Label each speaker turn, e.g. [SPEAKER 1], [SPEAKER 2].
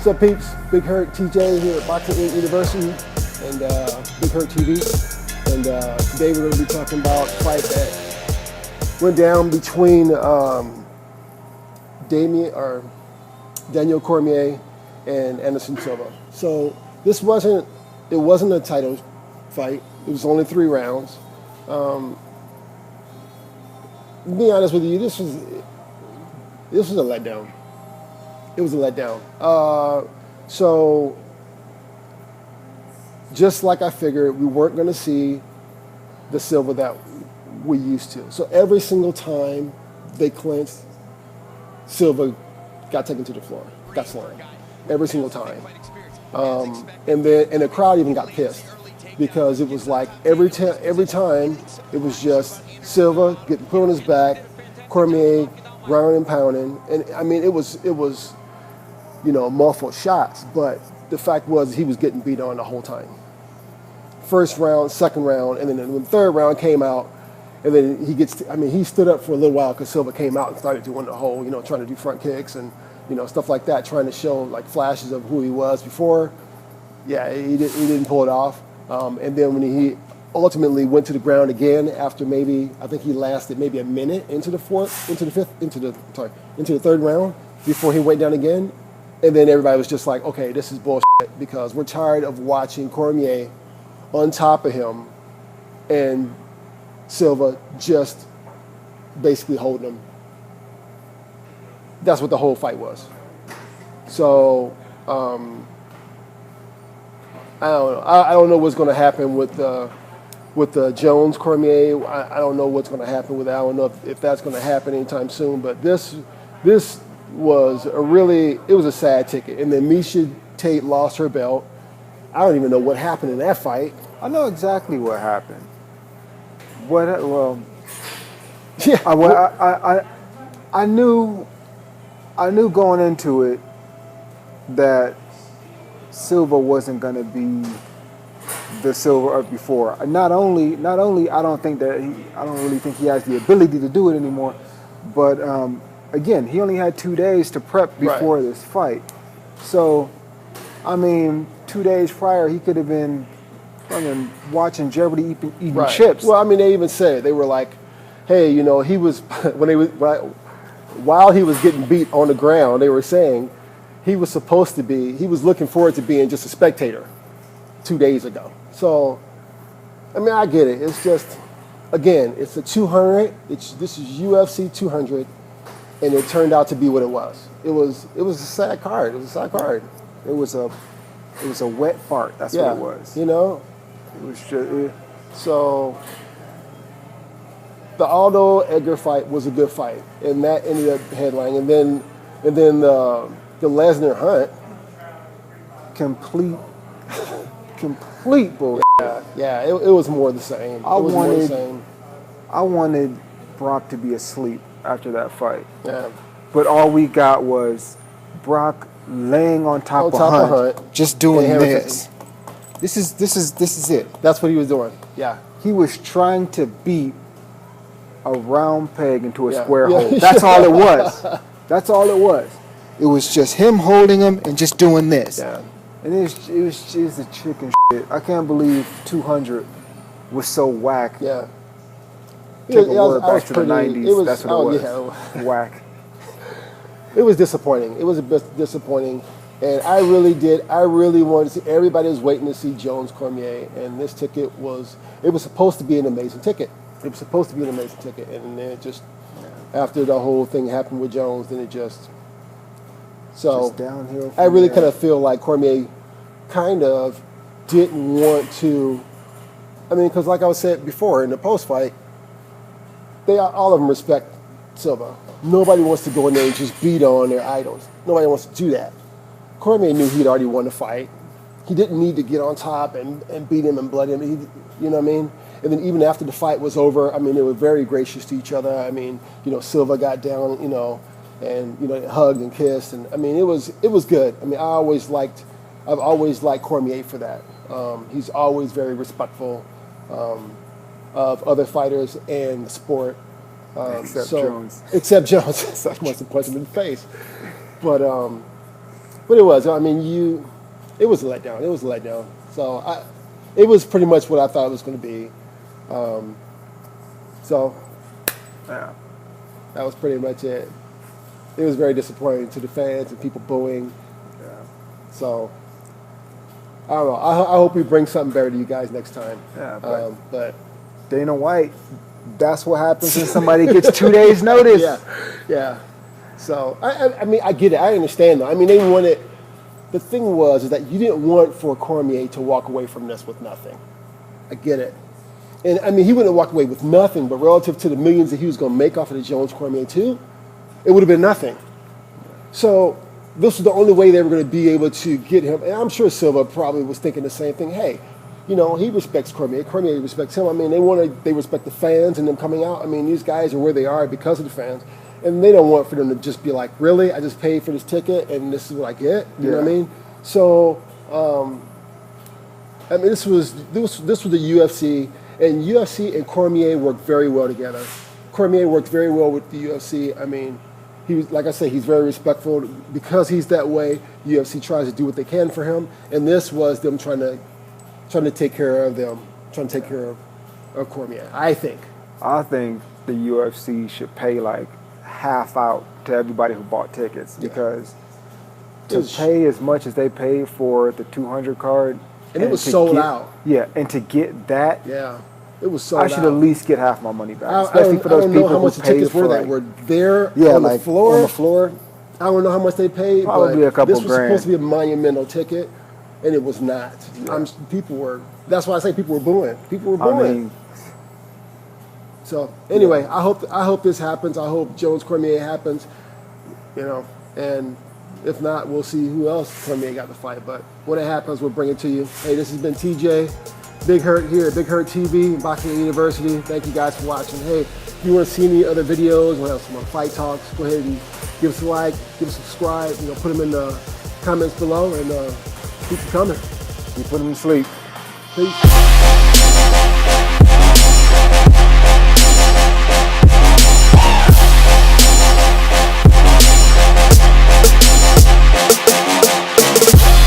[SPEAKER 1] What's up, peeps? Big Hurt TJ here at Boxing Inc. University and BigHurtTV. And today we're going to be talking about a fight that went down between Daniel Cormier and Anderson Silva. So this wasn't a title fight. It was only 3 rounds. To be honest with you, this was a letdown. It was a letdown. So just like I figured, we weren't going to see the Silva that we used to. So every single time they clinched, Silva got taken to the floor, got slammed. Every single time. And the crowd even got pissed because it was like every time it was just Silva getting put on his back, Cormier grounding and pounding, and I mean it was muffled shots, but the fact was he was getting beat on the whole time. First round, second round, and then when the third round came out, and then he stood up for a little while because Silva came out and started doing the whole, trying to do front kicks and stuff like that, trying to show like flashes of who he was before. Yeah, he didn't pull it off. And then when he ultimately went to the ground again after I think he lasted maybe a minute into the third round before he went down again. And then everybody was just like, okay, this is bullshit because we're tired of watching Cormier on top of him and Silva just basically holding him. That's what the whole fight was. So, I don't know. I don't know what's going to happen with the Jones Cormier. I don't know what's going to happen with that. I don't know if that's going to happen anytime soon. But this was it was a sad ticket. And then Miesha Tate lost her belt. I don't even know what happened in that fight.
[SPEAKER 2] I know exactly what happened. I knew going into it that Silva wasn't going to be the Silva of before. Not only I don't really think he has the ability to do it anymore, but again, he only had 2 days to prep before this fight. So, I mean, 2 days prior, he could have been watching Jeopardy eating chips.
[SPEAKER 1] Well, I mean, they even said, they were like, hey, he was, while he was getting beat on the ground, they were saying he was looking forward to being just a spectator 2 days ago. So, I mean, I get it. It's just, again, it's a 200. This is UFC 200. And it turned out to be what it was. It was a sad card. It was a sad card.
[SPEAKER 2] It was a wet fart. That's what it was.
[SPEAKER 1] It was just so. The Aldo Edgar fight was a good fight, and that ended up headlining. And then the Lesnar Hunt,
[SPEAKER 2] complete bullshit.
[SPEAKER 1] Yeah. It was more of the same.
[SPEAKER 2] I wanted Brock to be asleep after that fight.
[SPEAKER 1] Yeah.
[SPEAKER 2] But all we got was Brock laying on top of Hunt, just doing this. This is it.
[SPEAKER 1] That's what he was doing. Yeah.
[SPEAKER 2] He was trying to beat a round peg into a square hole. That's all it was. That's all it was. It was just him holding him and just doing this.
[SPEAKER 1] Yeah.
[SPEAKER 2] And it was a chicken shit. I can't believe 200 was so whack.
[SPEAKER 1] Yeah.
[SPEAKER 2] Take a word back to the 90s. That's what it was.
[SPEAKER 1] Yeah.
[SPEAKER 2] Whack.
[SPEAKER 1] It was disappointing. It was a bit disappointing. And I really wanted to see, everybody was waiting to see Jones Cormier. And this ticket it was supposed to be an amazing ticket. And then it just, after the whole thing happened with Jones, then it just
[SPEAKER 2] downhill.
[SPEAKER 1] I really kind of feel like Cormier kind of didn't want to, because like I said before in the post-fight, all of them respect Silva. Nobody wants to go in there and just beat on their idols. Nobody wants to do that. Cormier knew he'd already won the fight. He didn't need to get on top and beat him and blood him. You know what I mean? And then even after the fight was over, they were very gracious to each other. Silva got down, and hugged and kissed, and it was good. I've always liked Cormier for that. He's always very respectful of other fighters and the sport.
[SPEAKER 2] Except Jones.
[SPEAKER 1] Except Jones. Someone wants to punch him in the face. But But it was. I mean, it was a letdown. It was a letdown. So it was pretty much what I thought it was going to be. So
[SPEAKER 2] Yeah.
[SPEAKER 1] that was pretty much it. It was very disappointing to the fans and people booing.
[SPEAKER 2] Yeah.
[SPEAKER 1] So I don't know. I hope we bring something better to you guys next time.
[SPEAKER 2] Yeah,
[SPEAKER 1] but
[SPEAKER 2] Dana White, that's what happens when somebody gets 2 days notice.
[SPEAKER 1] yeah. So I mean, I get it. I understand though. I mean, they wanted. The thing is that you didn't want for Cormier to walk away from this with nothing. I get it. And I mean, he wouldn't have walked away with nothing, but relative to the millions that he was going to make off of the Jones Cormier too, it would have been nothing. So this was the only way they were going to be able to get him. And I'm sure Silva probably was thinking the same thing. Hey, you know, he respects Cormier. Cormier respects him. I mean, they respect the fans and them coming out. I mean, these guys are where they are because of the fans. And they don't want for them to just be like, really? I just paid for this ticket and this is what I get? You know what I mean? So, I mean, this was the UFC, and UFC and Cormier worked very well together. Cormier worked very well with the UFC. I mean, he was, like I said, he's very respectful. Because he's that way, UFC tries to do what they can for him. And this was them trying to take care of them, trying to take care of Cormier, I think.
[SPEAKER 2] I think the UFC should pay like half out to everybody who bought tickets because to pay as much as they paid for the 200 card.
[SPEAKER 1] And it was sold out.
[SPEAKER 2] Yeah, and to get that.
[SPEAKER 1] Yeah, it was sold out.
[SPEAKER 2] I should at least get half my money back, especially for those people who paid for
[SPEAKER 1] that were there on the floor.
[SPEAKER 2] On the floor.
[SPEAKER 1] I don't know how much they paid.
[SPEAKER 2] Probably
[SPEAKER 1] but
[SPEAKER 2] a couple
[SPEAKER 1] this was
[SPEAKER 2] grand.
[SPEAKER 1] supposed to be a monumental ticket, and it was not.
[SPEAKER 2] Yeah.
[SPEAKER 1] People were. That's why I say people were booing. People were booing.
[SPEAKER 2] I mean,
[SPEAKER 1] so anyway, I hope this happens. I hope Jones Cormier happens. You know, and if not, we'll see who else Cormier got to fight. But when it happens, we'll bring it to you. Hey, this has been TJ, Big Hurt here at BigHurtTV, Boxing University. Thank you guys for watching. Hey, if you want to see any other videos, want to have some more fight talks, go ahead and give us a like, give us a subscribe. You know, put them in the comments below, and keep them coming.
[SPEAKER 2] you put them to sleep.
[SPEAKER 1] Peace.